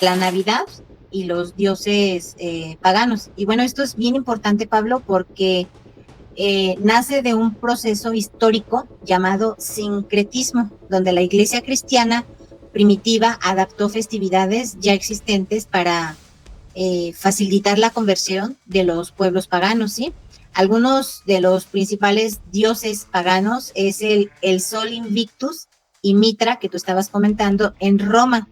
la Navidad y los dioses paganos. Y bueno, esto es bien importante, Pablo, porque nace de un proceso histórico llamado sincretismo, donde la iglesia cristiana primitiva adaptó festividades ya existentes para facilitar la conversión de los pueblos paganos, ¿sí? Algunos de los principales dioses paganos es el Sol Invictus y Mitra, que tú estabas comentando, en Roma.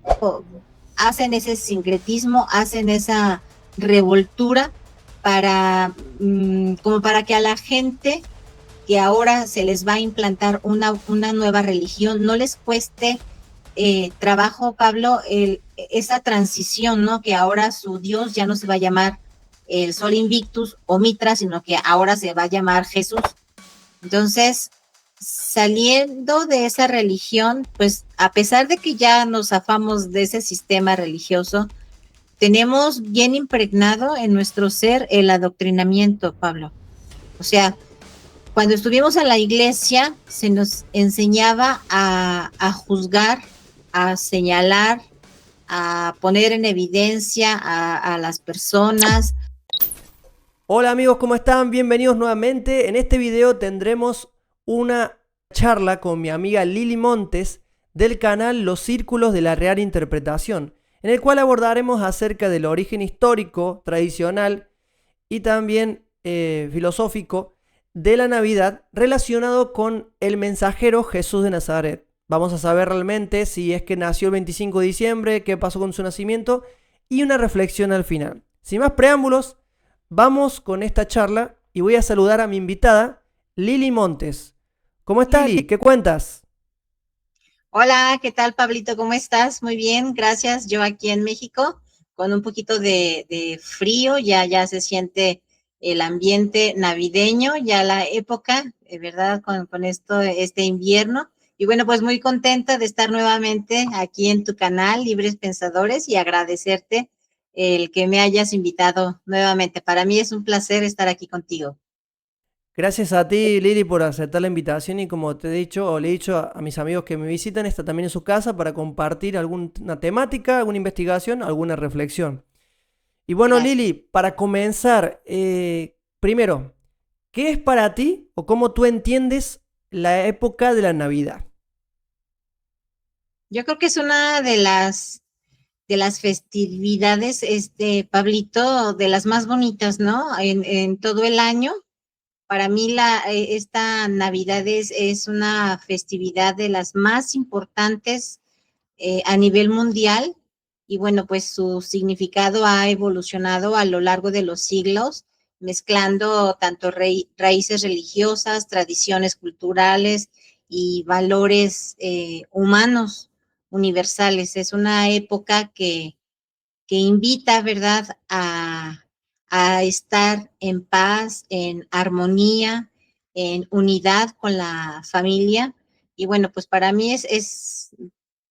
Hacen ese sincretismo, hacen esa revoltura para, como para que a la gente que ahora se les va a implantar una nueva religión no les cueste trabajo, Pablo, esa transición, ¿no? Que ahora su Dios ya no se va a llamar el Sol Invictus o Mitra, sino que ahora se va a llamar Jesús. Entonces, saliendo de esa religión, pues a pesar de que ya nos zafamos de ese sistema religioso, tenemos bien impregnado en nuestro ser el adoctrinamiento, Pablo. O sea, cuando estuvimos en la iglesia, se nos enseñaba a juzgar, a señalar, a poner en evidencia a las personas. Hola amigos, ¿cómo están? Bienvenidos nuevamente. En este video tendremos una charla con mi amiga Lili Montes del canal Los Círculos de la Real Interpretación, en el cual abordaremos acerca del origen histórico, tradicional y también filosófico de la Navidad relacionado con el mensajero Jesús de Nazaret. Vamos a saber realmente si es que nació el 25 de diciembre, qué pasó con su nacimiento y una reflexión al final. Sin más preámbulos, vamos con esta charla y voy a saludar a mi invitada, Lili Montes. ¿Cómo estás, Lili? ¿Qué cuentas? Hola, ¿qué tal, Pablito? ¿Cómo estás? Muy bien, gracias. Yo aquí en México con un poquito de frío, ya se siente el ambiente navideño, ya la época, ¿verdad? Con esto, este invierno. Y bueno, pues muy contenta de estar nuevamente aquí en tu canal, Libres Pensadores, y agradecerte el que me hayas invitado nuevamente. Para mí es un placer estar aquí contigo. Gracias a ti, Lili, por aceptar la invitación y como te he dicho o le he dicho a mis amigos que me visitan, está también en su casa para compartir alguna temática, alguna investigación, alguna reflexión. Y bueno, Gracias. Lili, para comenzar, primero, ¿qué es para ti o cómo tú entiendes la época de la Navidad? Yo creo que es una de las festividades, Pablito, de las más bonitas, ¿no? En todo el año. Para mí esta Navidad es una festividad de las más importantes a nivel mundial y bueno, pues su significado ha evolucionado a lo largo de los siglos, mezclando tanto raíces religiosas, tradiciones culturales y valores humanos universales. Es una época que invita, ¿verdad?, a estar en paz, en armonía, en unidad con la familia. Y bueno, pues para mí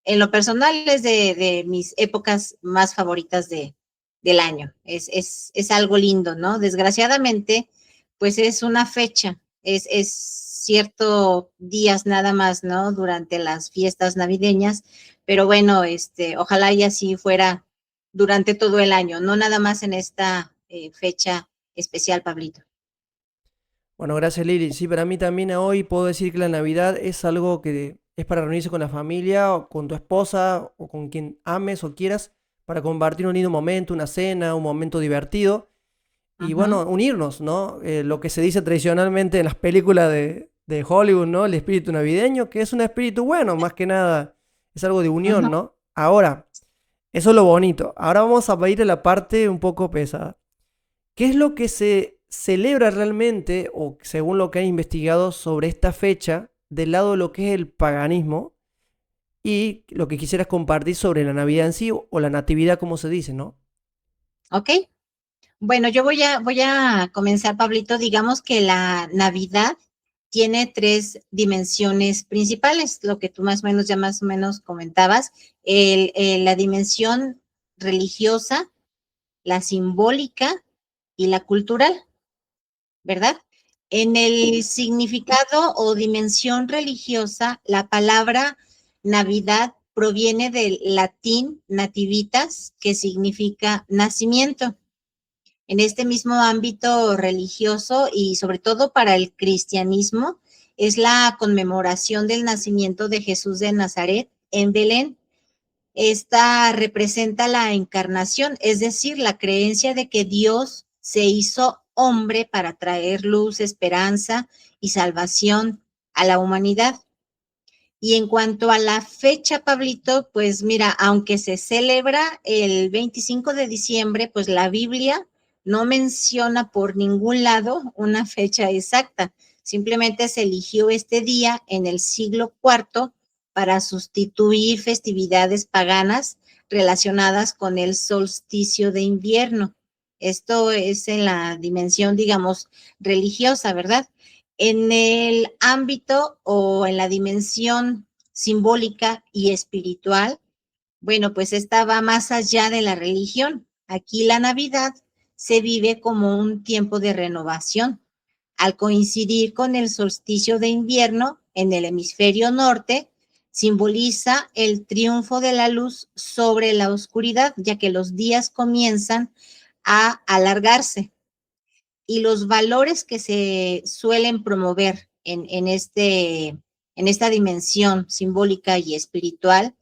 en lo personal, es de mis épocas más favoritas del año. Es algo lindo, ¿no? Desgraciadamente, pues es una fecha, es cierto días nada más, ¿no? Durante las fiestas navideñas, pero bueno, ojalá y así fuera durante todo el año, no nada más en esta fecha especial, Pablito. Bueno, gracias, Lili. Sí, para mí también hoy puedo decir que la Navidad es algo que es para reunirse con la familia o con tu esposa o con quien ames o quieras para compartir un lindo momento, una cena, un momento divertido y Ujú, bueno, unirnos, ¿no? Lo que se dice tradicionalmente en las películas de Hollywood, ¿no? El espíritu navideño, que es un espíritu bueno, más que nada, es algo de unión, ujú. ¿no? Ahora, eso es lo bonito. Ahora vamos a ir a la parte un poco pesada. ¿Qué es lo que se celebra realmente, o según lo que he investigado sobre esta fecha, del lado de lo que es el paganismo y lo que quisieras compartir sobre la Navidad en sí o la Natividad, como se dice, ¿no? Ok, bueno, yo voy a comenzar, Pablito. Digamos que la Navidad tiene tres dimensiones principales, lo que tú más o menos ya más o menos comentabas, la dimensión religiosa, la simbólica y la cultural, ¿verdad? En el significado o dimensión religiosa, la palabra Navidad proviene del latín nativitas, que significa nacimiento. En este mismo ámbito religioso y sobre todo para el cristianismo, es la conmemoración del nacimiento de Jesús de Nazaret en Belén. Esta representa la encarnación, es decir, la creencia de que Dios se hizo hombre para traer luz, esperanza y salvación a la humanidad. Y en cuanto a la fecha, Pablito, pues mira, aunque se celebra el 25 de diciembre, pues la Biblia no menciona por ningún lado una fecha exacta. Simplemente se eligió este día en el siglo IV para sustituir festividades paganas relacionadas con el solsticio de invierno. Esto es en la dimensión, digamos, religiosa, ¿verdad? En el ámbito o en la dimensión simbólica y espiritual, bueno, pues esta va más allá de la religión. Aquí la Navidad se vive como un tiempo de renovación. Al coincidir con el solsticio de invierno en el hemisferio norte, simboliza el triunfo de la luz sobre la oscuridad, ya que los días comienzan a alargarse y los valores que se suelen promover en esta dimensión simbólica y espiritual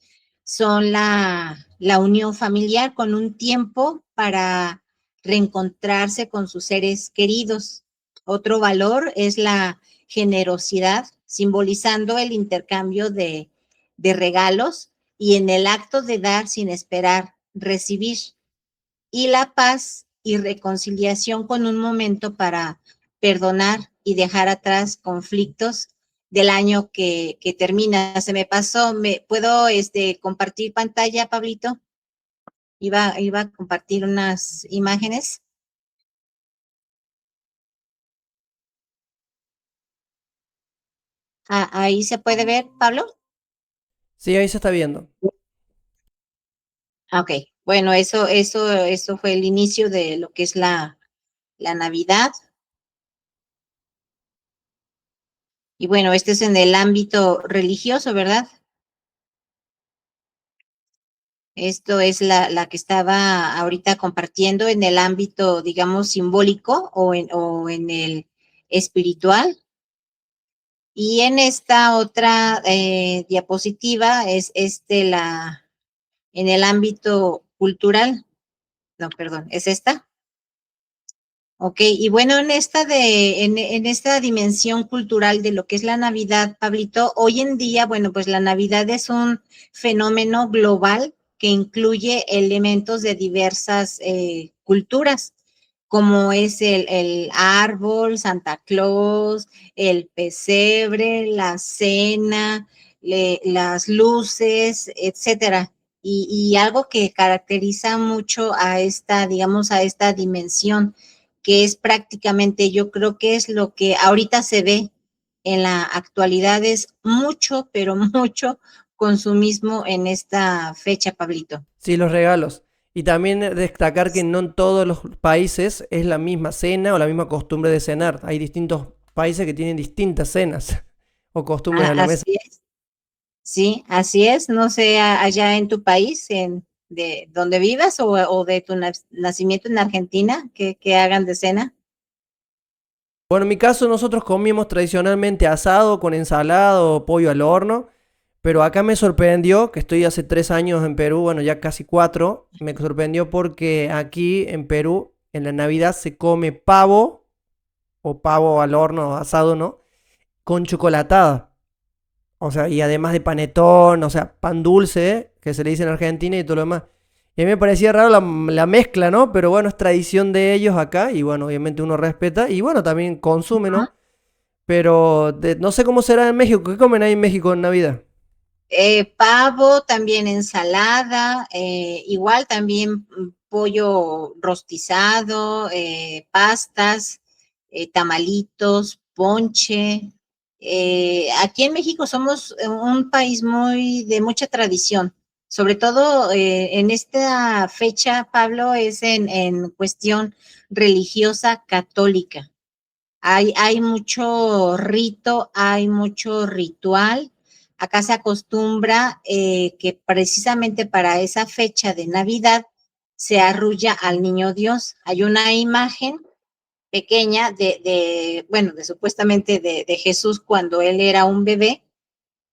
son la unión familiar con un tiempo para reencontrarse con sus seres queridos. Otro valor es la generosidad, simbolizando el intercambio de regalos y en el acto de dar sin esperar recibir, y la paz y reconciliación con un momento para perdonar y dejar atrás conflictos del año que termina. Se me pasó, ¿puedo compartir pantalla, Pablito? Iba a compartir unas imágenes. Ah, ahí se puede ver, Pablo. Sí, ahí se está viendo. Ok, bueno, eso fue el inicio de lo que es la Navidad. Y bueno, este es en el ámbito religioso, ¿verdad? Esto es la que estaba ahorita compartiendo en el ámbito, digamos, simbólico o en el espiritual. Y en esta otra diapositiva es en el ámbito cultural. No, perdón, es esta. Ok, y bueno, en esta dimensión cultural de lo que es la Navidad, Pablito, hoy en día, bueno, pues la Navidad es un fenómeno global que incluye elementos de diversas culturas, como es el árbol, Santa Claus, el pesebre, la cena, las luces, etcétera. Y algo que caracteriza mucho a digamos, a esta dimensión que es prácticamente, yo creo que es lo que ahorita se ve en la actualidad, es mucho, pero mucho consumismo en esta fecha, Pablito. Sí, los regalos. Y también destacar que no en todos los países es la misma cena o la misma costumbre de cenar. Hay distintos países que tienen distintas cenas o costumbres Ah, a la mesa. así es. Sí, así es. No sé, allá en tu país, de donde vivas o de tu nacimiento en Argentina, que hagan de cena. Bueno, en mi caso nosotros comimos tradicionalmente asado con ensalada o pollo al horno, pero acá me sorprendió, que estoy hace 3 años en Perú, bueno, ya casi 4, me sorprendió porque aquí en Perú en la Navidad se come pavo o pavo al horno, asado, ¿no? Con chocolatada. O sea, y además de panetón, o sea, pan dulce, que se le dice en Argentina y todo lo demás. Y a mí me parecía raro la mezcla, ¿no? Pero bueno, es tradición de ellos acá y bueno, obviamente uno respeta y bueno, también consume, ¿no? Pero no sé cómo será en México. ¿Qué comen ahí en México en Navidad? Pavo, también ensalada, igual también pollo rostizado, pastas, tamalitos, ponche. Aquí en México somos un país muy de mucha tradición, sobre todo en esta fecha, Pablo, es en cuestión religiosa católica. Hay mucho rito, hay mucho ritual, Acá se acostumbra que precisamente para esa fecha de Navidad se arrulla al niño Dios. Hay una imagen pequeña bueno, supuestamente de Jesús cuando él era un bebé,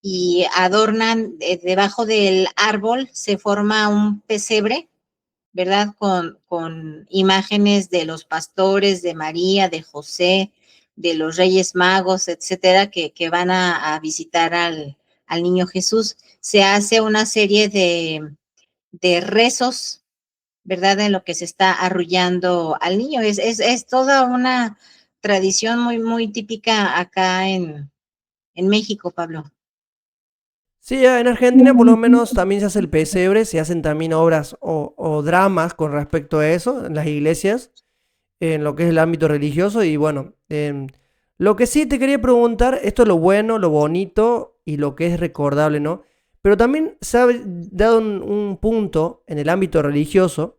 y adornan debajo del árbol, se forma un pesebre, ¿verdad? Con imágenes de los pastores, de María, de José, de los Reyes Magos, etcétera, que van a visitar al niño Jesús. Se hace una serie de rezos, ¿verdad? En lo que se está arrullando al niño. Es toda una tradición muy, muy típica acá en México, Pablo. Sí, en Argentina por lo menos también se hace el pesebre, se hacen también obras o dramas con respecto a eso en las iglesias, en lo que es el ámbito religioso. Y bueno, lo que sí te quería preguntar, esto es lo bueno, lo bonito y lo que es recordable, ¿no? Pero también se ha dado un punto en el ámbito religioso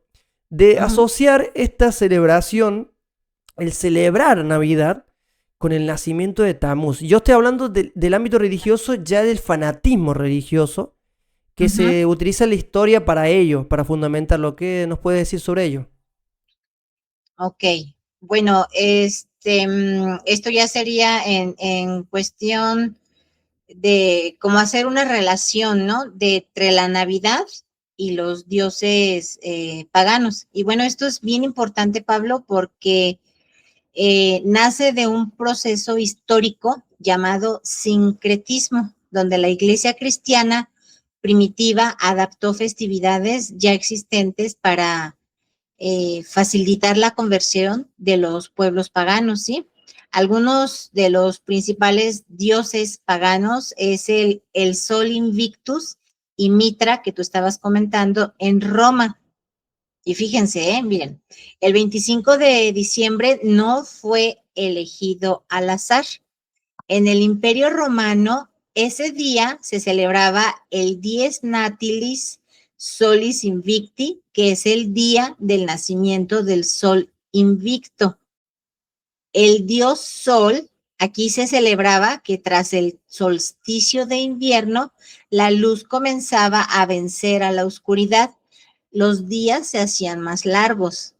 de Ujú. asociar esta celebración, el celebrar Navidad, con el nacimiento de Tamuz. Yo estoy hablando del ámbito religioso, ya del fanatismo religioso, que Ujú. se utiliza la historia para ello, para fundamentar. ¿Lo que nos puede decir sobre ello? Ok, bueno, esto ya sería en cuestión de cómo hacer una relación, ¿no? De entre la Navidad y los dioses paganos. Y bueno, esto es bien importante, Pablo, porque nace de un proceso histórico llamado sincretismo, donde la iglesia cristiana primitiva adaptó festividades ya existentes para facilitar la conversión de los pueblos paganos, ¿sí? Algunos de los principales dioses paganos es el Sol Invictus y Mitra, que tú estabas comentando, en Roma. Y fíjense, miren, el 25 de diciembre no fue elegido al azar. En el Imperio Romano, ese día se celebraba el Dies Natalis Solis Invicti, que es el día del nacimiento del Sol Invicto. El dios Sol, aquí se celebraba que tras el solsticio de invierno, la luz comenzaba a vencer a la oscuridad. Los días se hacían más largos.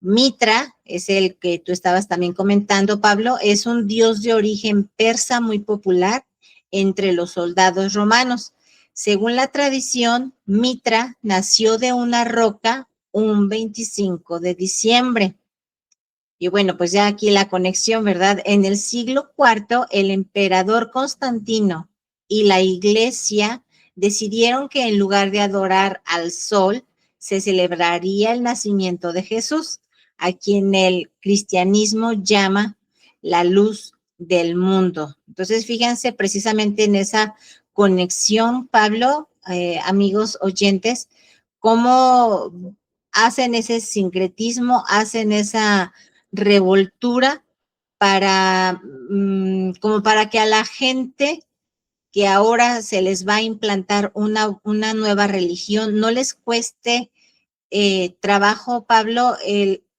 Mitra, es el que tú estabas también comentando, Pablo, es un dios de origen persa muy popular entre los soldados romanos. Según la tradición, Mitra nació de una roca un 25 de diciembre. Y bueno, pues ya aquí la conexión, ¿verdad? En el siglo IV, el emperador Constantino y la iglesia decidieron que en lugar de adorar al sol, se celebraría el nacimiento de Jesús, a quien el cristianismo llama la luz del mundo. Entonces, fíjense precisamente en esa conexión, Pablo, amigos oyentes, cómo hacen ese sincretismo, hacen esa revoltura para, como para que a la gente que ahora se les va a implantar una nueva religión, no les cueste trabajo, Pablo,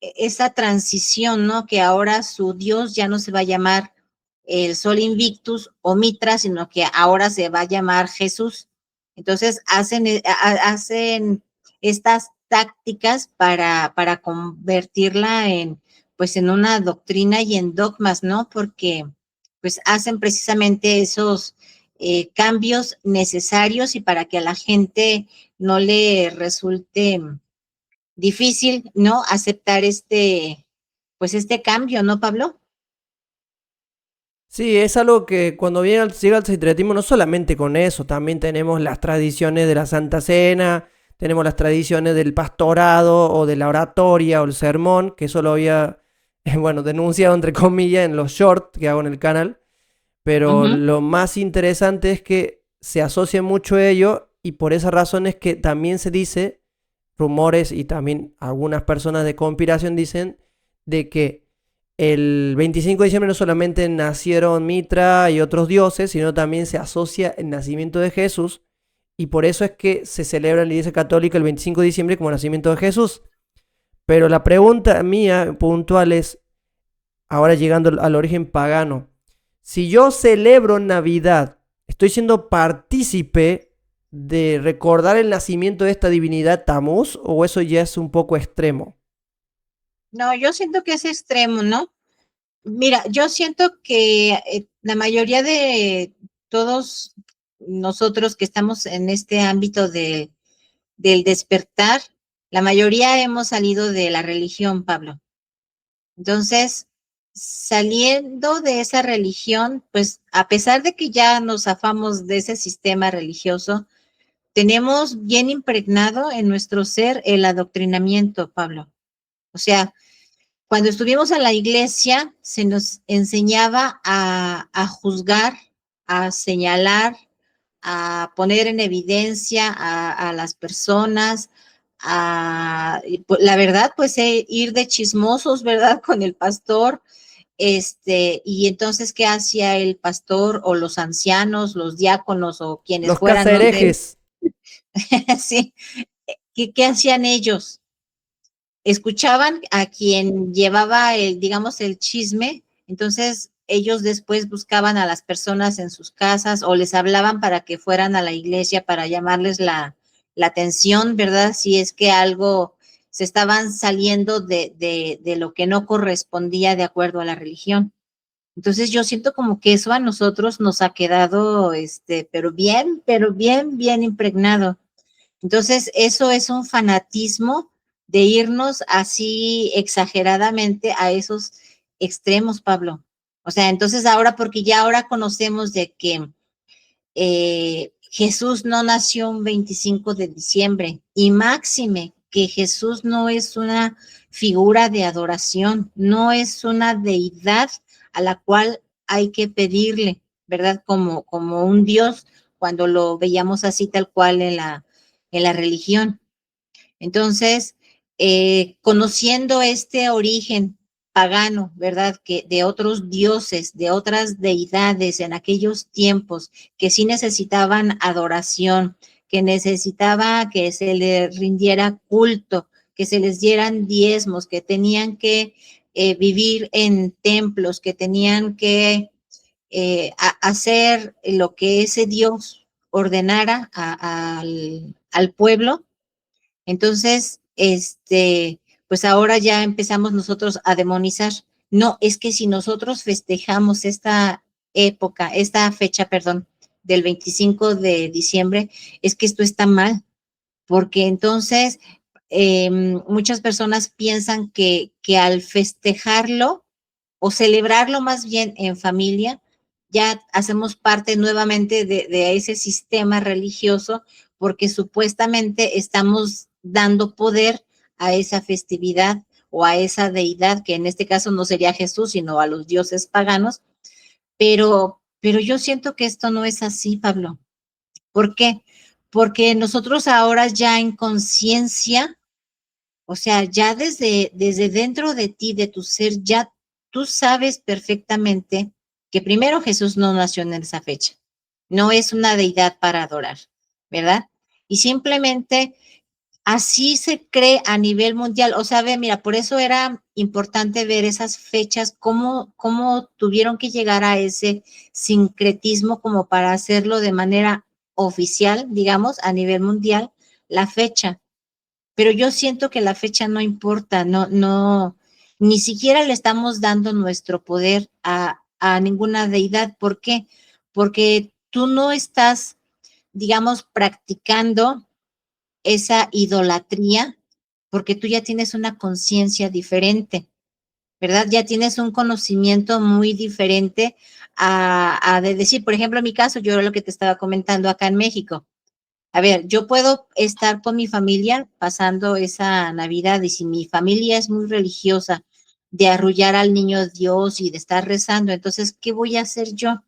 esa transición, ¿no? Que ahora su Dios ya no se va a llamar el Sol Invictus o Mitra, sino que ahora se va a llamar Jesús. Entonces hacen estas tácticas para convertirla pues en una doctrina y en dogmas, ¿no? Porque pues hacen precisamente esos cambios necesarios y para que a la gente no le resulte difícil, ¿no? Aceptar pues este cambio, ¿no, Pablo? Sí, es algo que cuando llega el sincretismo, no solamente con eso, también tenemos las tradiciones de la Santa Cena, tenemos las tradiciones del pastorado o de la oratoria o el sermón, que eso lo había, bueno, denunciado entre comillas en los shorts que hago en el canal, pero Ujú. lo más interesante es que se asocia mucho a ello y por esa razón es que también se dice, rumores y también algunas personas de conspiración dicen de que el 25 de diciembre no solamente nacieron Mitra y otros dioses, sino también se asocia el nacimiento de Jesús y por eso es que se celebra en la Iglesia Católica el 25 de diciembre como nacimiento de Jesús. Pero la pregunta mía puntual es, ahora llegando al origen pagano, si yo celebro Navidad ¿Estoy siendo partícipe de recordar el nacimiento de esta divinidad Tamuz o eso ya es un poco extremo? No, yo siento que es extremo, ¿no? Mira, yo siento que la mayoría de todos nosotros que estamos en este ámbito del despertar, la mayoría hemos salido de la religión, Pablo. Entonces, saliendo de esa religión, pues a pesar de que ya nos zafamos de ese sistema religioso, tenemos bien impregnado en nuestro ser el adoctrinamiento, Pablo. O sea, cuando estuvimos en la iglesia, se nos enseñaba a juzgar, a señalar, a poner en evidencia a las personas, la verdad, pues ir de chismosos, ¿verdad? Con el pastor, y entonces, ¿qué hacía el pastor o los ancianos, los diáconos o quienes Los fueran, no sé? cazaherejes. Sí, ¿qué hacían ellos? Escuchaban a quien llevaba digamos, el chisme, entonces ellos después buscaban a las personas en sus casas o les hablaban para que fueran a la iglesia para llamarles la atención, ¿verdad? Si es que algo se estaban saliendo de lo que no correspondía de acuerdo a la religión. Entonces yo siento como que eso a nosotros nos ha quedado, pero bien, bien impregnado. Entonces, eso es un fanatismo de irnos así exageradamente a esos extremos, Pablo. O sea, entonces ahora, porque ya ahora conocemos de que Jesús no nació un 25 de diciembre y máxime que Jesús no es una figura de adoración, no es una deidad a la cual hay que pedirle, ¿verdad? Como un Dios cuando lo veíamos así tal cual en la religión. Entonces, conociendo este origen pagano, ¿verdad? Que de otros dioses, de otras deidades en aquellos tiempos que sí necesitaban adoración, que necesitaba que se le rindiera culto, que se les dieran diezmos, que tenían que vivir en templos, que tenían que hacer lo que ese Dios ordenara al pueblo. Entonces, pues ahora ya empezamos nosotros a demonizar. No, es que si nosotros festejamos esta época, esta fecha, perdón, del 25 de diciembre, es que esto está mal, porque entonces muchas personas piensan que al festejarlo o celebrarlo más bien en familia, ya hacemos parte nuevamente de ese sistema religioso porque supuestamente estamos dando poder a esa festividad o a esa deidad, que en este caso no sería Jesús, sino a los dioses paganos, pero yo siento que esto no es así, Pablo. ¿Por qué? Porque nosotros ahora ya en conciencia, o sea, ya desde dentro de ti, de tu ser, ya tú sabes perfectamente que primero Jesús no nació en esa fecha. No es una deidad para adorar, ¿verdad? Y simplemente así se cree a nivel mundial. O sea, ve, mira, por eso era importante ver esas fechas, cómo tuvieron que llegar a ese sincretismo como para hacerlo de manera oficial, digamos, a nivel mundial, la fecha. Pero yo siento que la fecha no importa, no, ni siquiera le estamos dando nuestro poder a ninguna deidad. ¿Por qué? Porque tú no estás, digamos, practicando esa idolatría, porque tú ya tienes una conciencia diferente, ¿verdad? Ya tienes un conocimiento muy diferente a de decir, por ejemplo, en mi caso, yo lo que te estaba comentando acá en México. A ver, yo puedo estar con mi familia pasando esa Navidad y si mi familia es muy religiosa, de arrullar al niño Dios y de estar rezando, entonces, ¿qué voy a hacer yo?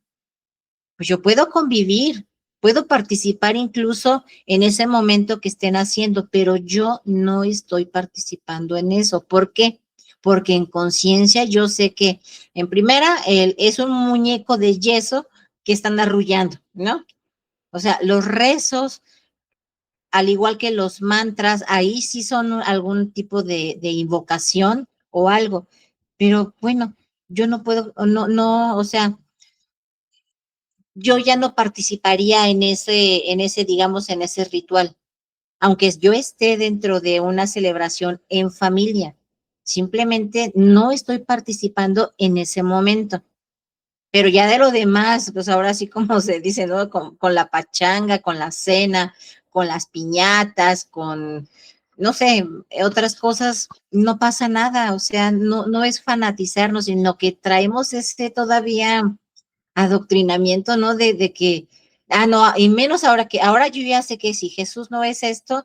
Pues yo puedo convivir, puedo participar incluso en ese momento que estén haciendo, pero yo no estoy participando en eso. ¿Por qué? Porque en conciencia yo sé que en primera es un muñeco de yeso que están arrullando, ¿no? O sea, los rezos, al igual que los mantras, ahí sí son algún tipo de invocación o algo, pero bueno, yo no puedo, no, o sea, yo ya no participaría digamos, en ese ritual, aunque yo esté dentro de una celebración en familia. Simplemente no estoy participando en ese momento. Pero ya de lo demás, pues ahora sí como se dice, ¿no? Con la pachanga, con la cena, con las piñatas, con, no sé, otras cosas, no pasa nada. O sea, no es fanatizarnos, sino que traemos ese todavía adoctrinamiento, ¿no? De que, no, y menos ahora que, ahora yo ya sé que si Jesús no es esto,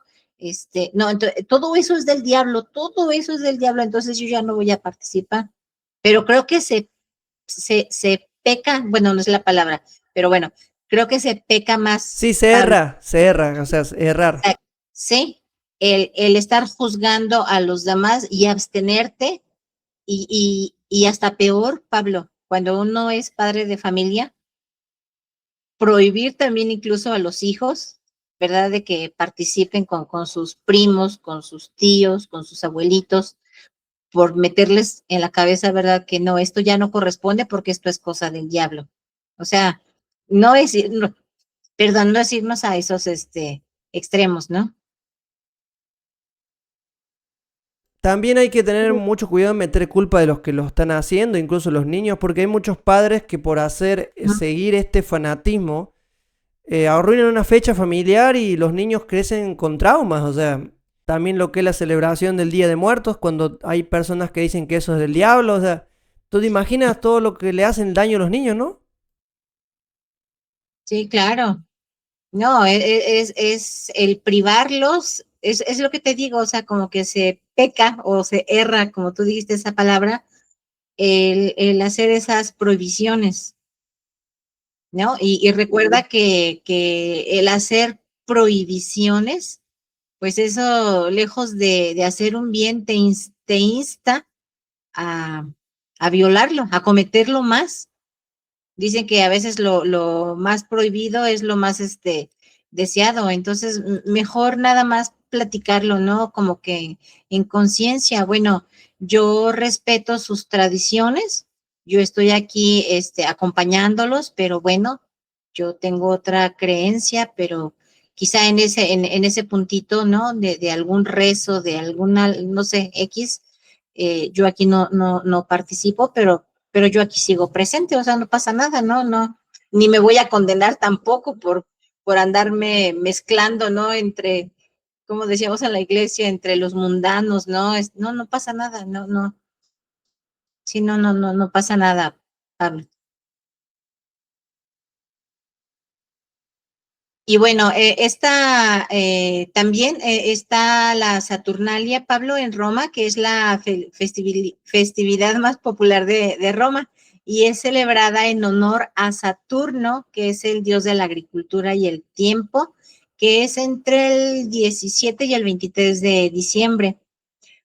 no, entonces, todo eso es del diablo, todo eso es del diablo, entonces yo ya no voy a participar. Pero creo que se peca, bueno, no es la palabra, pero bueno, creo que se peca más, Sí, Pablo, se erra, o sea, errar. sí, el estar juzgando a los demás y abstenerte, y hasta peor, Pablo, cuando uno es padre de familia, prohibir también incluso a los hijos, ¿verdad? De que participen con sus primos, con sus tíos, con sus abuelitos, por meterles en la cabeza, ¿verdad? Que no, esto ya no corresponde porque esto es cosa del diablo. O sea, no es, no, perdón, no es irnos a esos extremos, ¿no? También hay que tener mucho cuidado en meter culpa de los que lo están haciendo, incluso los niños, porque hay muchos padres que por hacer seguir este fanatismo arruinan una fecha familiar y los niños crecen con traumas. O sea, también lo que es la celebración del Día de Muertos, cuando hay personas que dicen que eso es del diablo. O sea, tú te imaginas todo lo que le hacen daño a los niños, ¿no? Sí, claro. No, es el privarlos, es lo que te digo, o sea, como que se peca o se erra, como tú dijiste esa palabra, el hacer esas prohibiciones, ¿no? Y recuerda que el hacer prohibiciones, pues eso, lejos de hacer un bien, te insta a, a violarlo, a cometerlo más. Dicen que a veces lo más prohibido es lo más deseado, entonces mejor nada más platicarlo, ¿no? Como que en conciencia, bueno, yo respeto sus tradiciones, yo estoy aquí acompañándolos, pero bueno, yo tengo otra creencia, pero quizá en ese puntito, ¿no? De algún rezo, de alguna, no sé, X, yo aquí no participo, pero yo aquí sigo presente, o sea, no pasa nada, no, ni me voy a condenar tampoco por andarme mezclando, ¿no? Entre, como decíamos en la iglesia, entre los mundanos, ¿no? No pasa nada, sí, no pasa nada, Pablo. Y bueno, también está la Saturnalia, Pablo, en Roma, que es la festividad más popular de Roma y es celebrada en honor a Saturno, que es el dios de la agricultura y el tiempo, que es entre el 17 y el 23 de diciembre.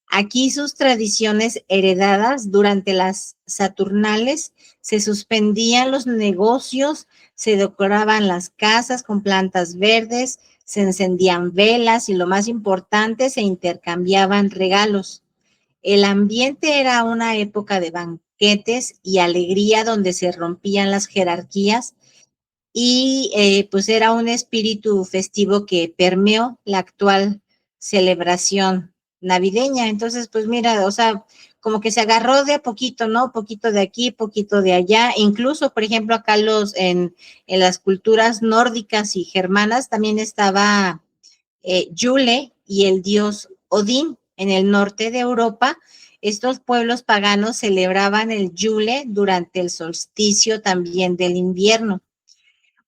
Aquí sus tradiciones heredadas durante las Saturnales se suspendían los negocios, se decoraban las casas con plantas verdes, se encendían velas y lo más importante, se intercambiaban regalos. El ambiente era una época de banquetes y alegría donde se rompían las jerarquías y pues era un espíritu festivo que permeó la actual celebración navideña. Entonces, pues mira, o sea, como que se agarró de a poquito, ¿no? Poquito de aquí, poquito de allá. Incluso, por ejemplo, acá en las culturas nórdicas y germanas también estaba Yule y el dios Odín en el norte de Europa. Estos pueblos paganos celebraban el Yule durante el solsticio también del invierno.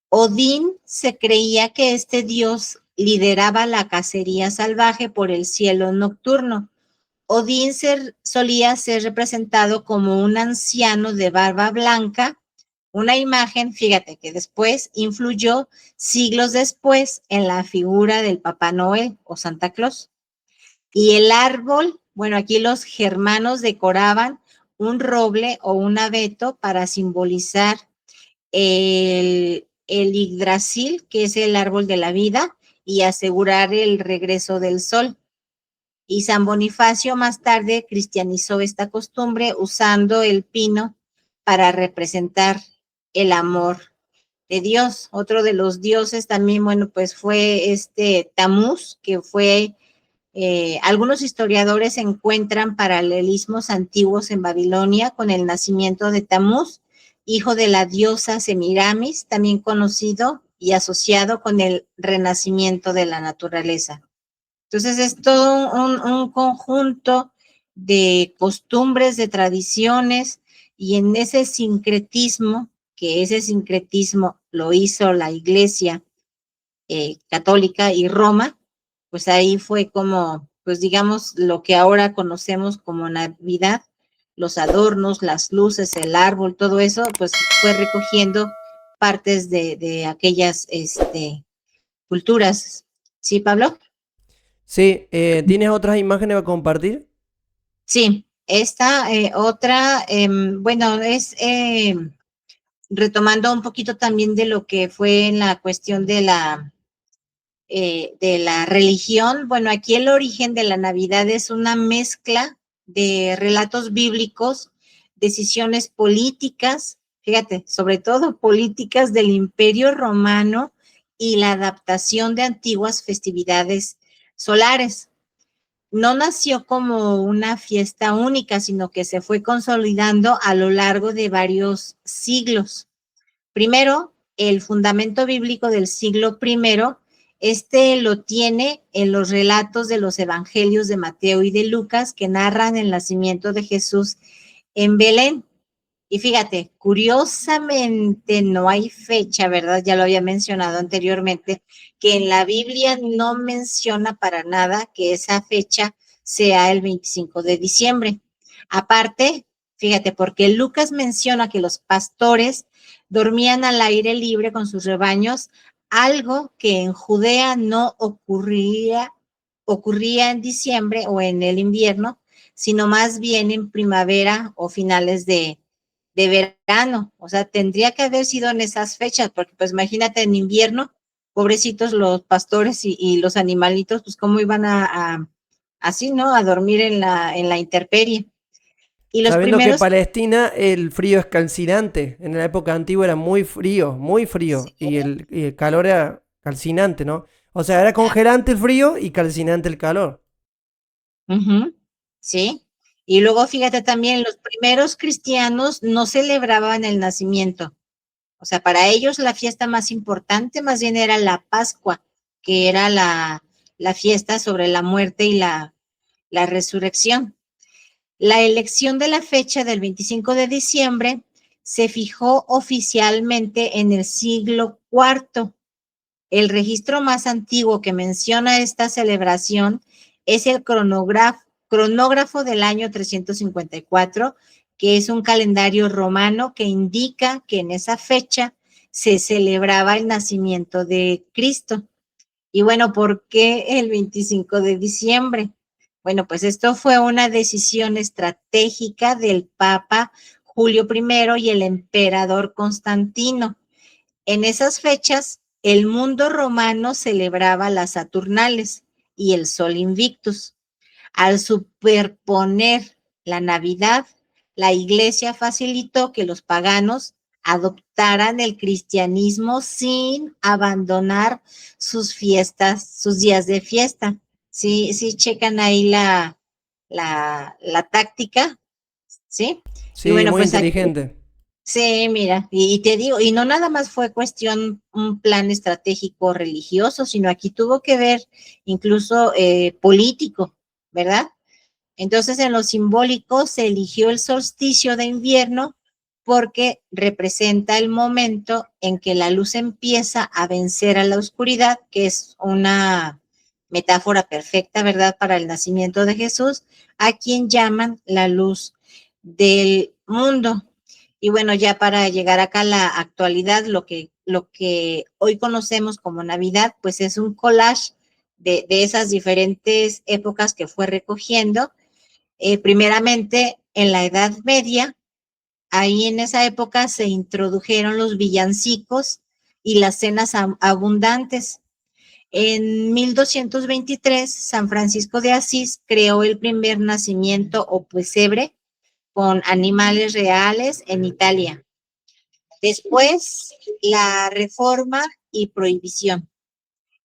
Odín se creía que este dios lideraba la cacería salvaje por el cielo nocturno. Odín solía ser representado como un anciano de barba blanca, una imagen, fíjate, que después influyó siglos después en la figura del Papá Noel o Santa Claus. Y el árbol, bueno, aquí los germanos decoraban un roble o un abeto para simbolizar el Yggdrasil, que es el árbol de la vida, y asegurar el regreso del sol. Y San Bonifacio más tarde cristianizó esta costumbre usando el pino para representar el amor de Dios. Otro de los dioses también, bueno, pues fue Tamuz, que fue, algunos historiadores encuentran paralelismos antiguos en Babilonia con el nacimiento de Tamuz, hijo de la diosa Semiramis, también conocido y asociado con el renacimiento de la naturaleza. Entonces es todo un conjunto de costumbres, de tradiciones, y en ese sincretismo, que ese sincretismo lo hizo la Iglesia católica y Roma, pues ahí fue como, pues digamos, lo que ahora conocemos como Navidad, los adornos, las luces, el árbol, todo eso, pues fue recogiendo partes de aquellas culturas. ¿Sí, Pablo? Sí, ¿tienes otras imágenes para compartir? Sí, esta otra, bueno, es retomando un poquito también de lo que fue en la cuestión de la religión. Bueno, aquí el origen de la Navidad es una mezcla de relatos bíblicos, decisiones políticas, fíjate, sobre todo políticas del Imperio Romano y la adaptación de antiguas festividades solares. No nació como una fiesta única, sino que se fue consolidando a lo largo de varios siglos. Primero, el fundamento bíblico del siglo primero, lo tiene en los relatos de los evangelios de Mateo y de Lucas, que narran el nacimiento de Jesús en Belén. Y fíjate, curiosamente no hay fecha, ¿verdad? Ya lo había mencionado anteriormente, que en la Biblia no menciona para nada que esa fecha sea el 25 de diciembre. Aparte, fíjate, porque Lucas menciona que los pastores dormían al aire libre con sus rebaños, algo que en Judea no ocurría en diciembre o en el invierno, sino más bien en primavera o finales de verano. O sea, tendría que haber sido en esas fechas, porque pues imagínate en invierno, pobrecitos los pastores y los animalitos, pues cómo iban así, ¿no? A dormir en la intemperie. Y los Sabiendo que primeros, Palestina el frío es calcinante. En la época antigua era muy frío, y el calor era calcinante, ¿no? O sea, era congelante el frío y calcinante el calor. uh-huh, sí. Y luego fíjate también, los primeros cristianos no celebraban el nacimiento. O sea, para ellos la fiesta más importante más bien era la Pascua, que era la fiesta sobre la muerte y la resurrección. La elección de la fecha del 25 de diciembre se fijó oficialmente en el siglo IV. El registro más antiguo que menciona esta celebración es el cronógrafo del año 354, que es un calendario romano que indica que en esa fecha se celebraba el nacimiento de Cristo. Y bueno, ¿por qué el 25 de diciembre? Bueno, pues esto fue una decisión estratégica del Papa Julio I y el emperador Constantino. En esas fechas, el mundo romano celebraba las Saturnales y el Sol Invictus. Al superponer la Navidad, la Iglesia facilitó que los paganos adoptaran el cristianismo sin abandonar sus fiestas, sus días de fiesta. Sí, sí, checan ahí la táctica, ¿sí? Y Sí, bueno, muy pues aquí, inteligente. sí, mira, y te digo, y no nada más fue cuestión, un plan estratégico religioso, sino aquí tuvo que ver incluso político, ¿verdad? Entonces, en lo simbólico se eligió el solsticio de invierno porque representa el momento en que la luz empieza a vencer a la oscuridad, que es una metáfora perfecta, ¿verdad?, para el nacimiento de Jesús, a quien llaman la luz del mundo. Y bueno, ya para llegar acá a la actualidad, lo que hoy conocemos como Navidad, pues es un collage de esas diferentes épocas que fue recogiendo. Primeramente, en la Edad Media, ahí en esa época se introdujeron los villancicos y las cenas abundantes. En 1223, San Francisco de Asís creó el primer nacimiento o pesebre con animales reales en Italia. Después, la reforma y prohibición.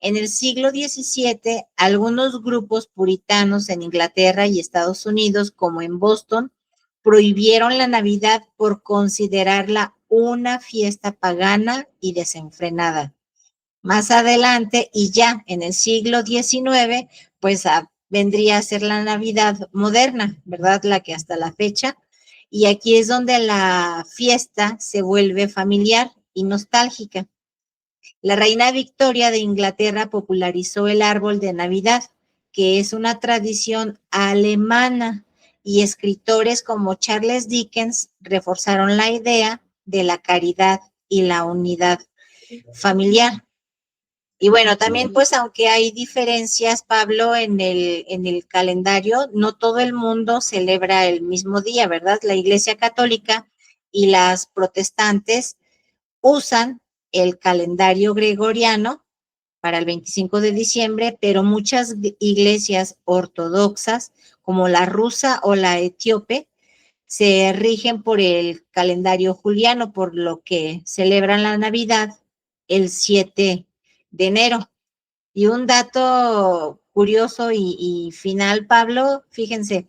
En el siglo XVII, algunos grupos puritanos en Inglaterra y Estados Unidos, como en Boston, prohibieron la Navidad por considerarla una fiesta pagana y desenfrenada. Más adelante, y ya en el siglo XIX, pues vendría a ser la Navidad moderna, ¿verdad? La que hasta la fecha. Y aquí es donde la fiesta se vuelve familiar y nostálgica. La reina Victoria de Inglaterra popularizó el árbol de Navidad, que es una tradición alemana, y escritores como Charles Dickens reforzaron la idea de la caridad y la unidad familiar. Y bueno, también pues aunque hay diferencias, Pablo, en el calendario, no todo el mundo celebra el mismo día, ¿verdad? La Iglesia Católica y las protestantes usan el calendario gregoriano para el 25 de diciembre, pero muchas iglesias ortodoxas, como la rusa o la etíope, se rigen por el calendario juliano, por lo que celebran la Navidad el 7 de enero. Y un dato curioso y final, Pablo, fíjense,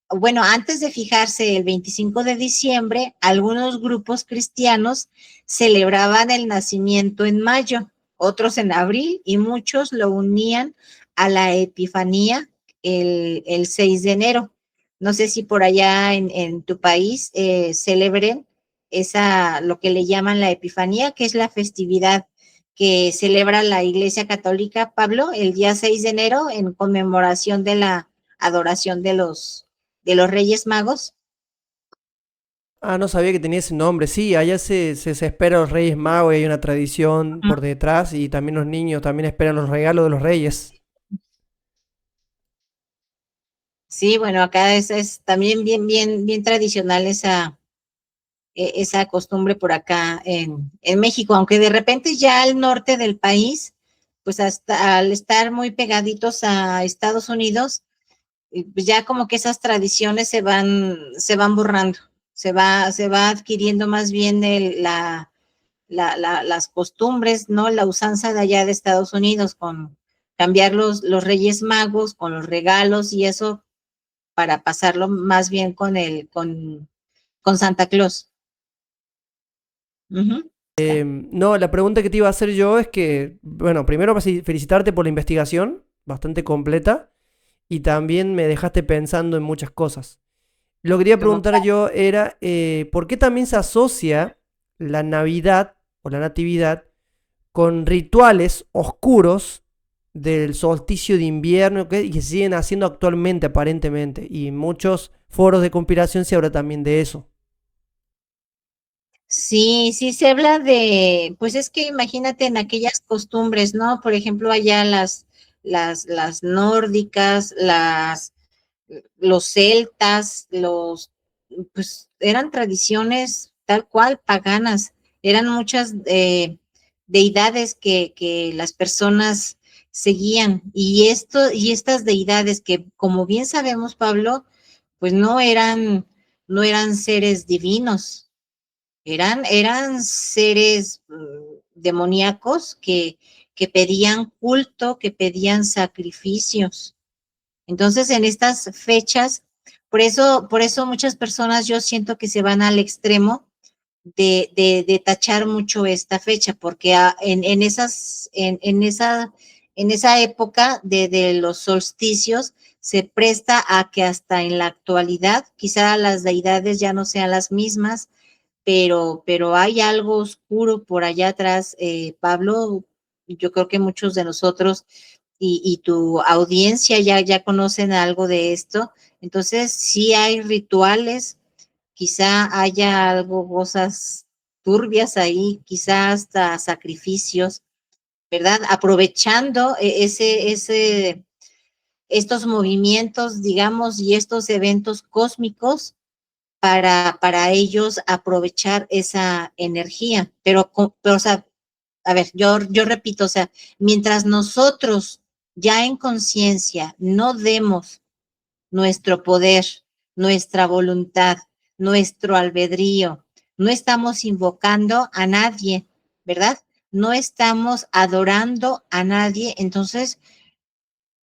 bueno, antes de fijarse el 25 de diciembre, algunos grupos cristianos celebraban el nacimiento en mayo, otros en abril y muchos lo unían a la Epifanía el 6 de enero. No sé si por allá en tu país celebren lo que le llaman la Epifanía, que es la festividad que celebra la Iglesia Católica, Pablo, el día 6 de enero en conmemoración de la adoración de los Reyes Magos. Ah, no sabía que tenía ese nombre. Sí, allá se espera a los Reyes Magos y hay una tradición por detrás y también los niños también esperan los regalos de los Reyes. Sí, bueno, acá es también bien tradicional esa costumbre por acá en México, aunque de repente ya al norte del país, pues hasta al estar muy pegaditos a Estados Unidos, pues ya como que esas tradiciones se van borrando, se va adquiriendo más bien las costumbres, ¿no? La usanza de allá de Estados Unidos con cambiar los Reyes Magos, con los regalos y eso para pasarlo más bien con Santa Claus. Ujú. No, la pregunta que te iba a hacer yo es que, bueno, primero felicitarte por la investigación, bastante completa, y también me dejaste pensando en muchas cosas. Lo que quería Como, preguntar yo era, ¿por qué también se asocia la Navidad o la Natividad con rituales oscuros del solsticio de invierno y que se siguen haciendo actualmente aparentemente? Y en muchos foros de conspiración se habla también de eso. sí, sí se habla de, pues es que imagínate en aquellas costumbres, ¿no? Por ejemplo, allá las nórdicas, los celtas, pues eran tradiciones tal cual, paganas, eran muchas deidades que las personas seguían, y estas deidades que, como bien sabemos, Pablo, pues no eran seres divinos, eran seres demoníacos que pedían culto, que pedían sacrificios. Entonces, en estas fechas, por eso muchas personas yo siento que se van al extremo de tachar mucho esta fecha, porque en esa época de los solsticios se presta a que hasta en la actualidad quizá las deidades ya no sean las mismas, pero hay algo oscuro por allá atrás, Pablo. Yo creo que muchos de nosotros y tu audiencia ya conocen algo de esto. Entonces, sí hay rituales, quizá haya algo, cosas turbias ahí, quizá hasta sacrificios, ¿verdad? Aprovechando estos movimientos, digamos, y estos eventos cósmicos para ellos aprovechar esa energía. Pero, o sea, a ver, yo repito, o sea, mientras nosotros ya en conciencia no demos nuestro poder, nuestra voluntad, nuestro albedrío no estamos invocando a nadie, ¿verdad? No estamos adorando a nadie, entonces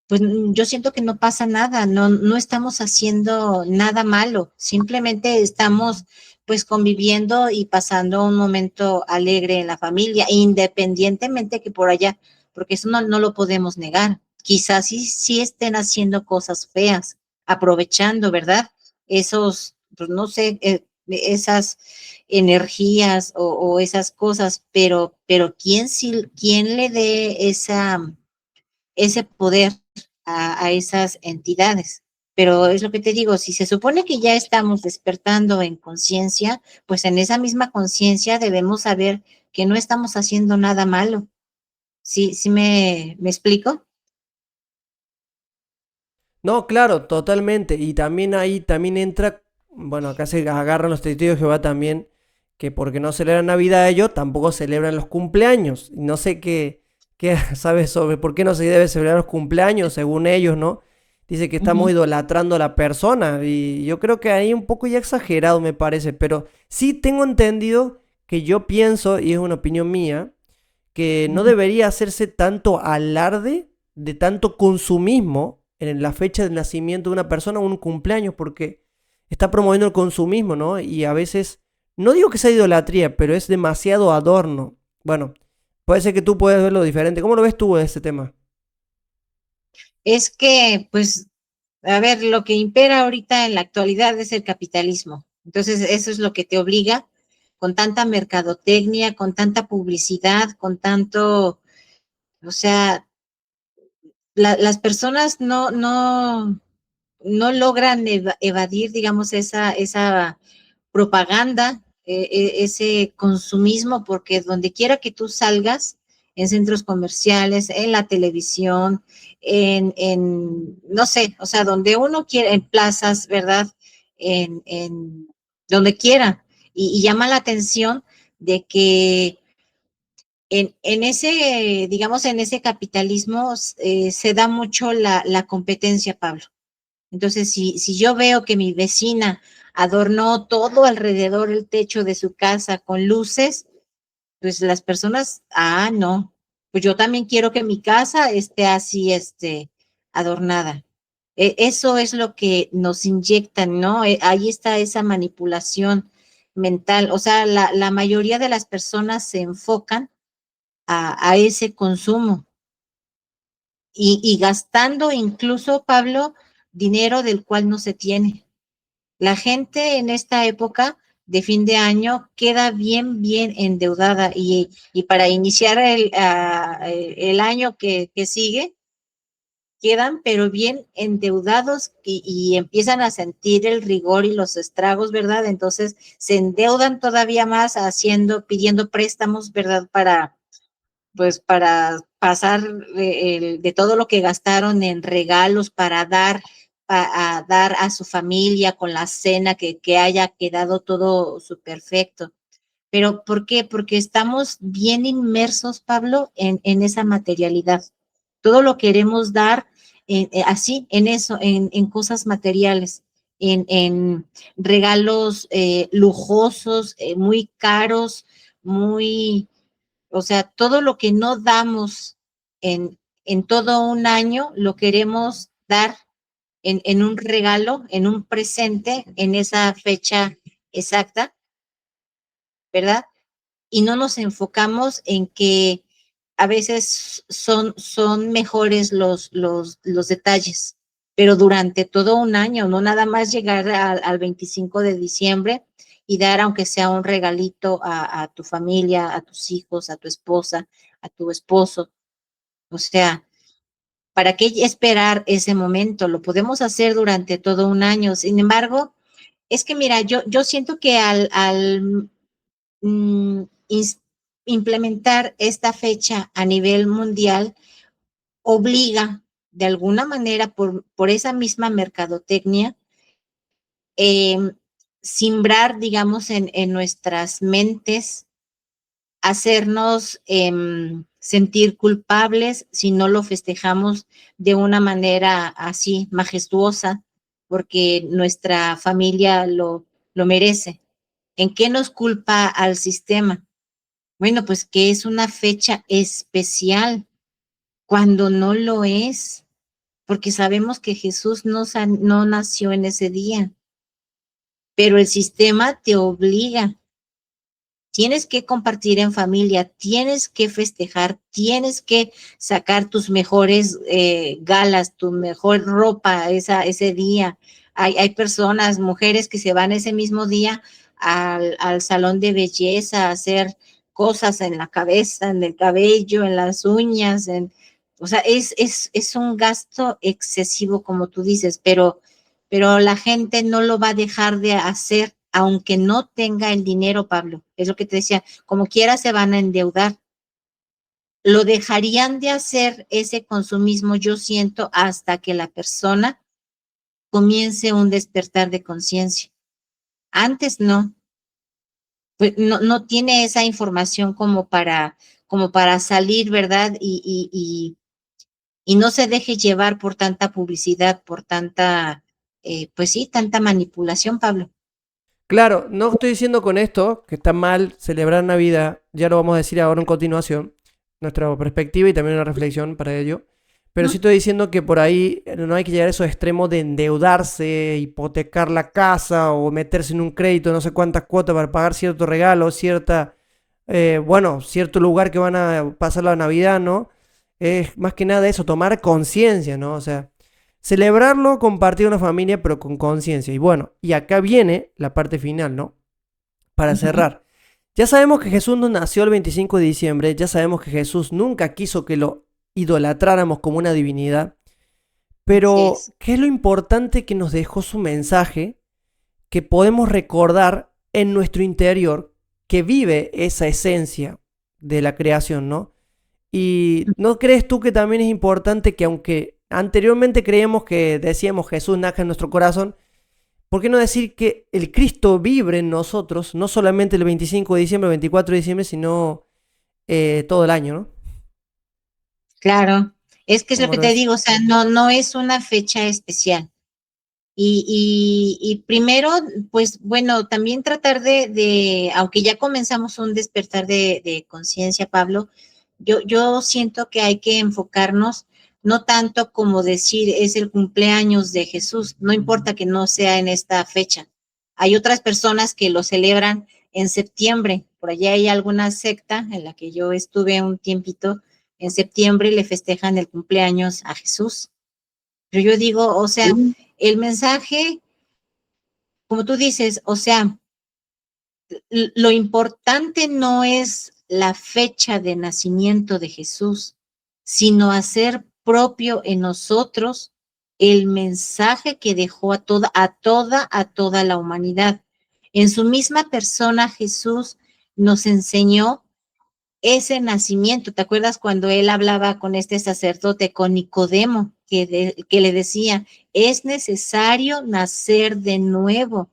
pues yo siento que no pasa nada, no estamos haciendo nada malo, simplemente estamos pues conviviendo y pasando un momento alegre en la familia, independientemente que por allá, porque eso no lo podemos negar. Quizás sí estén haciendo cosas feas, aprovechando, ¿verdad? Esos, pues no sé, esas energías o esas cosas, pero quién le dé ese poder a esas entidades. Pero es lo que te digo, si se supone que ya estamos despertando en conciencia, pues en esa misma conciencia debemos saber que no estamos haciendo nada malo. ¿Sí me explico? No, claro, totalmente. Y también ahí también entra, bueno, acá se agarran los testigos de Jehová también, que porque no celebran Navidad ellos, tampoco celebran los cumpleaños. Y no sé qué sabes sobre por qué no se debe celebrar los cumpleaños, según ellos, ¿no? Dice que estamos Ujú. idolatrando a la persona. Y yo creo que ahí un poco ya exagerado me parece. Pero sí tengo entendido que yo pienso, y es una opinión mía, que no Ujú. debería hacerse tanto alarde de tanto consumismo en la fecha de nacimiento de una persona o un cumpleaños, porque está promoviendo el consumismo, ¿no? Y a veces, no digo que sea idolatría, pero es demasiado adorno. Bueno, puede ser que tú puedas verlo diferente. ¿Cómo lo ves tú en este tema? Es que, pues, a ver, lo que impera ahorita en la actualidad es el capitalismo. Entonces, eso es lo que te obliga con tanta mercadotecnia, con tanta publicidad, con tanto, o sea, las personas no logran evadir, digamos, esa propaganda, ese consumismo, porque donde quiera que tú salgas, en centros comerciales, en la televisión, no sé, o sea, donde uno quiera, en plazas, ¿verdad? En donde quiera. Y llama la atención de que ese, digamos, en ese capitalismo se da mucho la competencia, Pablo. Entonces, si yo veo que mi vecina adornó todo alrededor el techo de su casa con luces, pues las personas, no, pues yo también quiero que mi casa esté así, adornada. Eso es lo que nos inyectan, ¿no? Ahí está esa manipulación mental. O sea, la mayoría de las personas se enfocan a ese consumo y gastando incluso, Pablo, dinero del cual no se tiene. La gente en esta época de fin de año queda bien endeudada y para iniciar el año que sigue, quedan pero bien endeudados y empiezan a sentir el rigor y los estragos, ¿verdad? Entonces se endeudan todavía más pidiendo préstamos, ¿verdad? Pues para pasar de todo lo que gastaron en regalos para a dar a su familia con la cena que haya quedado todo su perfecto. Pero ¿por qué? Porque estamos bien inmersos, Pablo, en esa materialidad. Todo lo queremos dar así, en eso, en cosas materiales, en regalos lujosos, muy caros, muy, o sea, todo lo que no damos en todo un año, lo queremos dar en un regalo, en un presente, en esa fecha exacta, ¿verdad? Y no nos enfocamos en que a veces son mejores los detalles, pero durante todo un año, no nada más llegar al 25 de diciembre y dar, aunque sea un regalito a tu familia, a tus hijos, a tu esposa, a tu esposo. O sea, ¿para qué esperar ese momento? Lo podemos hacer durante todo un año. Sin embargo, es que mira, yo siento que al mm, implementar esta fecha a nivel mundial obliga de alguna manera por esa misma mercadotecnia, eh, simbrar, digamos, en nuestras mentes, hacernos sentir culpables si no lo festejamos de una manera así majestuosa, porque nuestra familia lo merece. ¿En qué nos culpa al sistema? Bueno, pues que es una fecha especial cuando no lo es, porque sabemos que Jesús no nació en ese día, pero el sistema te obliga. Tienes que compartir en familia, tienes que festejar, tienes que sacar tus mejores galas, tu mejor ropa ese día. Hay personas, mujeres que se van ese mismo día al salón de belleza a hacer cosas en la cabeza, en el cabello, en las uñas, o sea, es un gasto excesivo, como tú dices, pero la gente no lo va a dejar de hacer aunque no tenga el dinero, Pablo. Es lo que te decía, como quiera se van a endeudar. Lo dejarían de hacer ese consumismo, yo siento, hasta que la persona comience un despertar de conciencia. Antes no, pues no tiene esa información como para salir, ¿verdad? Y no se deje llevar por tanta publicidad, por tanta, pues sí, tanta manipulación, Pablo. Claro, no estoy diciendo con esto que está mal celebrar Navidad, ya lo vamos a decir ahora en continuación, nuestra perspectiva y también una reflexión para ello. Pero sí ¿No? estoy diciendo que por ahí no hay que llegar a esos extremos de endeudarse, hipotecar la casa o meterse en un crédito, no sé cuántas cuotas para pagar cierto regalo, cierto lugar que van a pasar la Navidad, ¿no? Es más que nada eso, tomar conciencia, ¿no? O sea, celebrarlo, compartir una familia, pero con conciencia. Y bueno, y acá viene la parte final, ¿no? Para Ujú. cerrar. Ya sabemos que Jesús no nació el 25 de diciembre, ya sabemos que Jesús nunca quiso que lo idolatráramos como una divinidad, Así pero es. ¿qué es lo importante que nos dejó su mensaje que podemos recordar en nuestro interior que vive esa esencia de la creación, ¿no? ¿Y no crees tú que también es importante que aunque anteriormente creíamos que decíamos Jesús nace en nuestro corazón, ¿por qué no decir que el Cristo vibre en nosotros, no solamente el 25 de diciembre, el 24 de diciembre, sino todo el año, ¿no? Claro, es que es lo ¿Cómo que lo te ves? digo, o sea, no es una fecha especial. Y primero, pues bueno, también tratar aunque ya comenzamos un despertar de conciencia, Pablo, yo siento que hay que enfocarnos no tanto como decir es el cumpleaños de Jesús, no importa que no sea en esta fecha. Hay otras personas que lo celebran en septiembre, por allá hay alguna secta en la que yo estuve un tiempito, en septiembre le festejan el cumpleaños a Jesús. Pero yo digo, o sea, el mensaje, como tú dices, o sea, lo importante no es la fecha de nacimiento de Jesús, sino hacer propio en nosotros el mensaje que dejó a toda la humanidad. En su misma persona, Jesús nos enseñó ese nacimiento. ¿Te acuerdas cuando él hablaba con este sacerdote, con Nicodemo, que le decía, es necesario nacer de nuevo?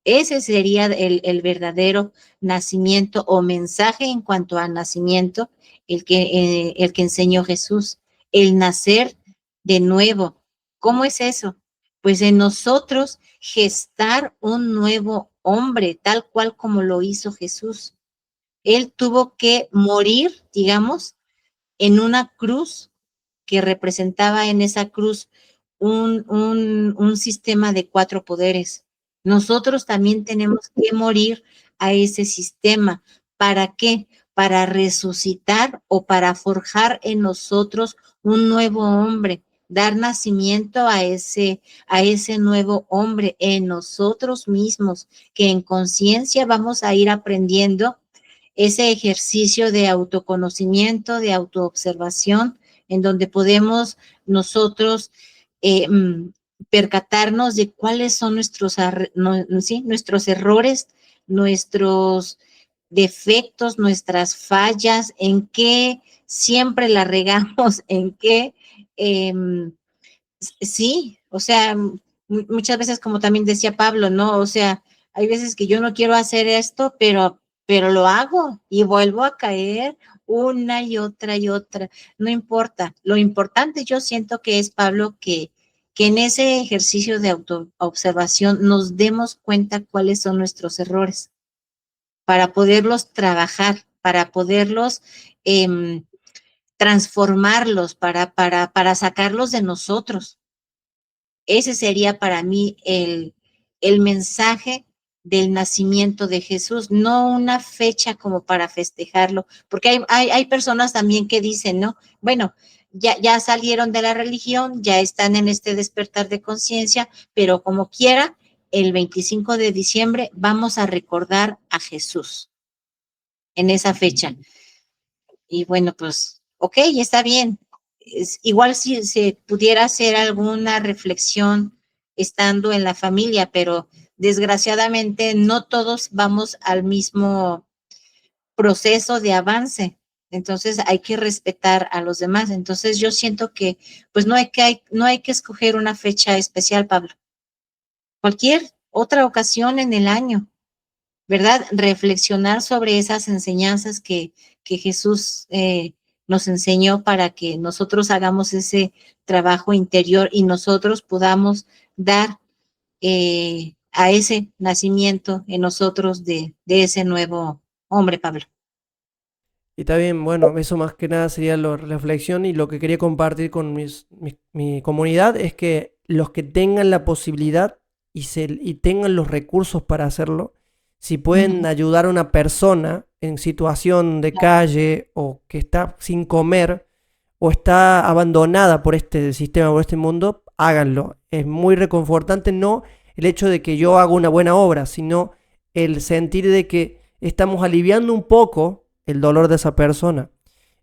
Ese sería verdadero nacimiento o mensaje en cuanto a nacimiento, el que enseñó Jesús, el nacer de nuevo. ¿Cómo es eso? Pues en nosotros gestar un nuevo hombre, tal cual como lo hizo Jesús. Él tuvo que morir, digamos, en una cruz que representaba en esa cruz un sistema de cuatro poderes. Nosotros también tenemos que morir a ese sistema. ¿Para qué? Para resucitar o para forjar en nosotros un nuevo hombre, dar nacimiento a ese nuevo hombre en nosotros mismos, que en conciencia vamos a ir aprendiendo ese ejercicio de autoconocimiento, de autoobservación, en donde podemos nosotros eh, percatarnos de cuáles son ¿sí? Nuestros errores, nuestros defectos, nuestras fallas, en qué siempre la regamos, en qué eh, sí, o sea, muchas veces como también decía Pablo, ¿no? O sea, hay veces que yo no quiero hacer esto, pero lo hago y vuelvo a caer una y otra y otra. No importa. Lo importante yo siento que es, Pablo, que en ese ejercicio de autoobservación nos demos cuenta cuáles son nuestros errores. para poderlos trabajar, para poderlos transformarlos, para sacarlos de nosotros. Ese sería para mí el mensaje del nacimiento de Jesús, no una fecha como para festejarlo, porque hay personas también que dicen, ¿no? Bueno, ya salieron de la religión, ya están en este despertar de conciencia, pero como quiera, el 25 de diciembre vamos a recordar a Jesús en esa fecha. Y bueno, pues, ok, está bien. Igual si se pudiera hacer alguna reflexión estando en la familia, pero desgraciadamente no todos vamos al mismo proceso de avance. Entonces hay que respetar a los demás. Entonces yo siento que pues no hay que escoger una fecha especial, Pablo. Cualquier otra ocasión en el año, ¿verdad? Reflexionar sobre esas enseñanzas que Jesús nos enseñó para que nosotros hagamos ese trabajo interior y nosotros podamos dar a ese nacimiento en nosotros de ese nuevo hombre, Pablo. Y también, bueno, eso más que nada sería la reflexión y lo que quería compartir con mi comunidad es que los que tengan la posibilidad y tengan los recursos para hacerlo, si pueden Ujú. ayudar a una persona en situación de calle o que está sin comer o está abandonada por este sistema, por este mundo, háganlo. Es muy reconfortante no el hecho de que yo haga una buena obra, sino el sentir de que estamos aliviando un poco el dolor de esa persona.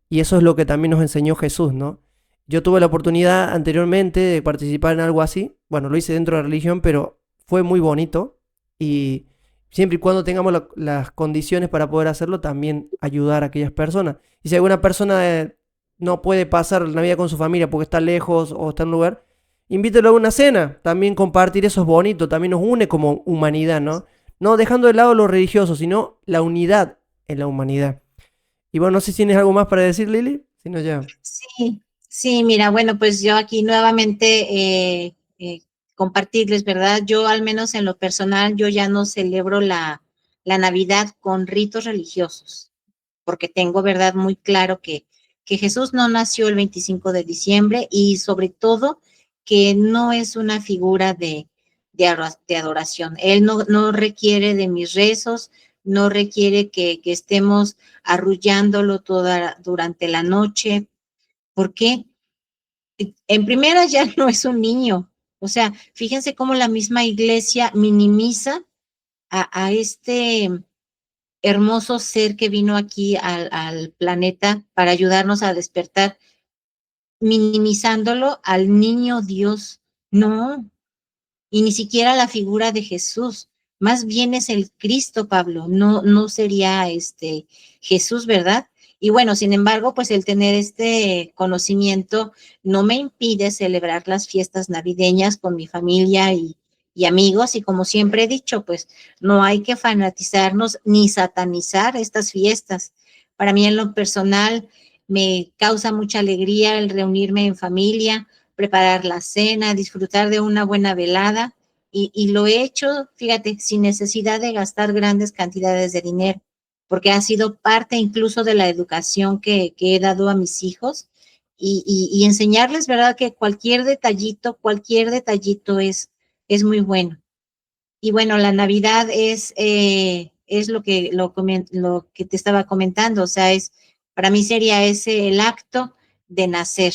Y eso es lo que también nos enseñó Jesús, ¿no? Yo tuve la oportunidad anteriormente de participar en algo así. Bueno, lo hice dentro de la religión, pero fue muy bonito. Y siempre y cuando tengamos las condiciones para poder hacerlo, también ayudar a aquellas personas. Y si alguna persona no puede pasar la Navidad con su familia porque está lejos o está en un lugar, invítelo a una cena. También compartir eso es bonito, también nos une como humanidad, ¿no? No dejando de lado lo religioso, sino la unidad en la humanidad. Y bueno, no sé si tienes algo más para decir, Lili. Si no, ya. Sí, sí, mira, bueno, pues yo aquí nuevamente compartirles, ¿verdad? Yo al menos en lo personal, yo ya no celebro la Navidad con ritos religiosos, porque tengo, ¿verdad? Muy claro que Jesús no nació el 25 de diciembre y sobre todo que no es una figura de adoración. Él no requiere de mis rezos, no requiere que estemos arrullándolo toda durante la noche. ¿Por qué? En primera ya no es un niño. O sea, fíjense cómo la misma iglesia minimiza a este hermoso ser que vino aquí al planeta para ayudarnos a despertar, minimizándolo al niño Dios. No, y ni siquiera la figura de Jesús. Más bien es el Cristo, Pablo, no sería Jesús, ¿verdad? Y bueno, sin embargo, pues el tener este conocimiento no me impide celebrar las fiestas navideñas con mi familia y amigos. Y como siempre he dicho, pues no hay que fanatizarnos ni satanizar estas fiestas. Para mí en lo personal me causa mucha alegría el reunirme en familia, preparar la cena, disfrutar de una buena velada y lo he hecho, fíjate, sin necesidad de gastar grandes cantidades de dinero, porque ha sido parte incluso de la educación que he dado a mis hijos y enseñarles, ¿verdad? Que cualquier detallito es muy bueno. Y bueno, la Navidad es lo que te estaba comentando, o sea, para mí sería ese el acto de nacer,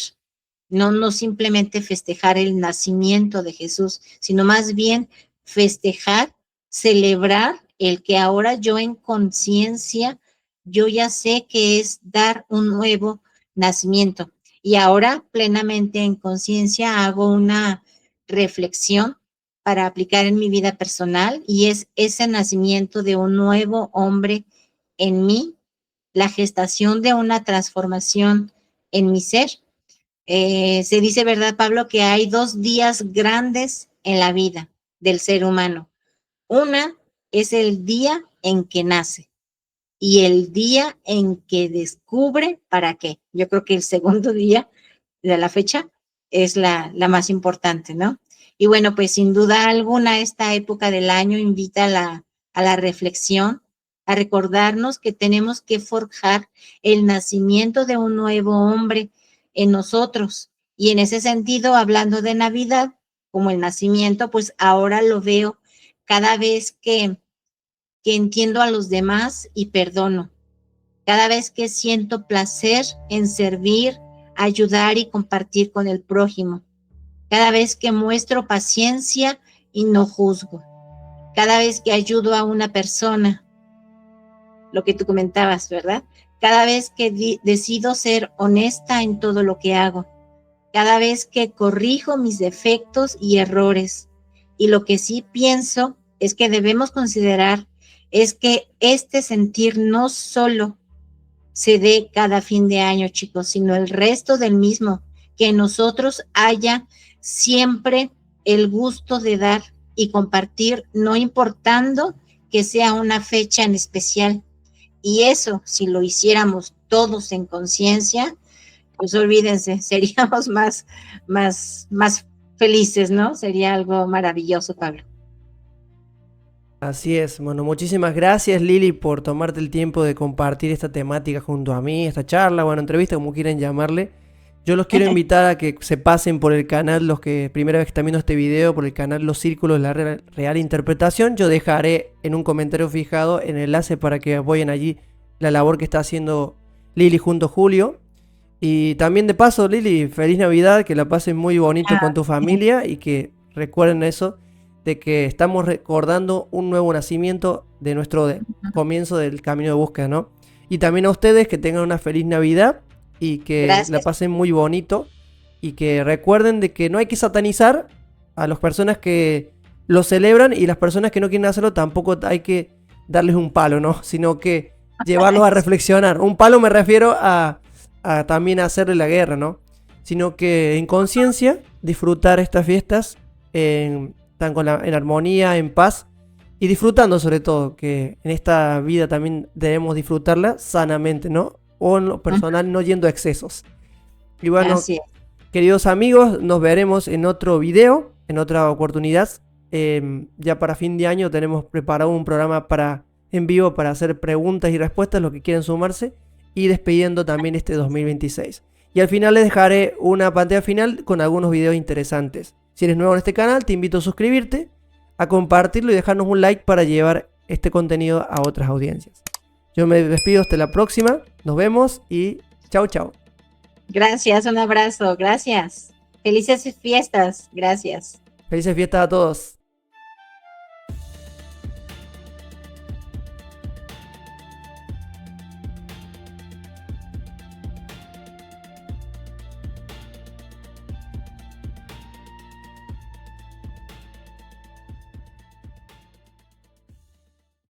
no simplemente festejar el nacimiento de Jesús, sino más bien festejar, celebrar el que ahora yo en conciencia, yo ya sé que es dar un nuevo nacimiento. Y ahora plenamente en conciencia hago una reflexión para aplicar en mi vida personal y es ese nacimiento de un nuevo hombre en mí, la gestación de una transformación en mi ser. Se dice, ¿verdad, Pablo, que hay dos días grandes en la vida del ser humano? Una es el día en que nace y el día en que descubre para qué. Yo creo que el segundo día de la fecha es la más importante, ¿no? Y bueno, pues sin duda alguna esta época del año invita a la reflexión, a recordarnos que tenemos que forjar el nacimiento de un nuevo hombre en nosotros. Y en ese sentido, hablando de Navidad, como el nacimiento, pues ahora lo veo cada vez que entiendo a los demás y perdono. Cada vez que siento placer en servir, ayudar y compartir con el prójimo. Cada vez que muestro paciencia y no juzgo. Cada vez que ayudo a una persona, lo que tú comentabas, ¿verdad? Cada vez que decido ser honesta en todo lo que hago. Cada vez que corrijo mis defectos y errores. Y lo que sí pienso es que debemos considerar es que este sentir no solo se dé cada fin de año, chicos, sino el resto del mismo, que en nosotros haya siempre el gusto de dar y compartir, no importando que sea una fecha en especial. Y eso, si lo hiciéramos todos en conciencia, pues olvídense, seríamos más felices, ¿no? Sería algo maravilloso, Pablo. Así es. Bueno, muchísimas gracias, Lili, por tomarte el tiempo de compartir esta temática junto a mí, esta charla, bueno, entrevista, como quieran llamarle. Yo los quiero invitar a que se pasen por el canal, los que primera vez que están viendo este video, por el canal Los Círculos de la Real Interpretación. Yo dejaré en un comentario fijado el enlace para que apoyen allí la labor que está haciendo Lili junto a Julio. Y también de paso, Lili, feliz Navidad, que la pasen muy bonito con tu familia y que recuerden eso, de que estamos recordando un nuevo nacimiento de nuestro comienzo del camino de búsqueda, ¿no? Y también a ustedes que tengan una feliz Navidad y que la pasen muy bonito y que recuerden de que no hay que satanizar a las personas que lo celebran y las personas que no quieren hacerlo tampoco hay que darles un palo, ¿no? Sino que llevarlos a reflexionar. Un palo me refiero a también hacerle la guerra, ¿no? Sino que en conciencia disfrutar estas fiestas en armonía, en paz y disfrutando sobre todo, que en esta vida también debemos disfrutarla sanamente, ¿no? O en lo personal no yendo a excesos. Y bueno, queridos amigos, nos veremos en otro video, en otra oportunidad. Ya para fin de año tenemos preparado un programa en vivo para hacer preguntas y respuestas, los que quieran sumarse, y despidiendo también este 2026. Y al final les dejaré una pantalla final con algunos videos interesantes. Si eres nuevo en este canal, te invito a suscribirte, a compartirlo y dejarnos un like para llevar este contenido a otras audiencias. Yo me despido hasta la próxima, nos vemos y chao, chao. Gracias, un abrazo, gracias. Felices fiestas, gracias. Felices fiestas a todos.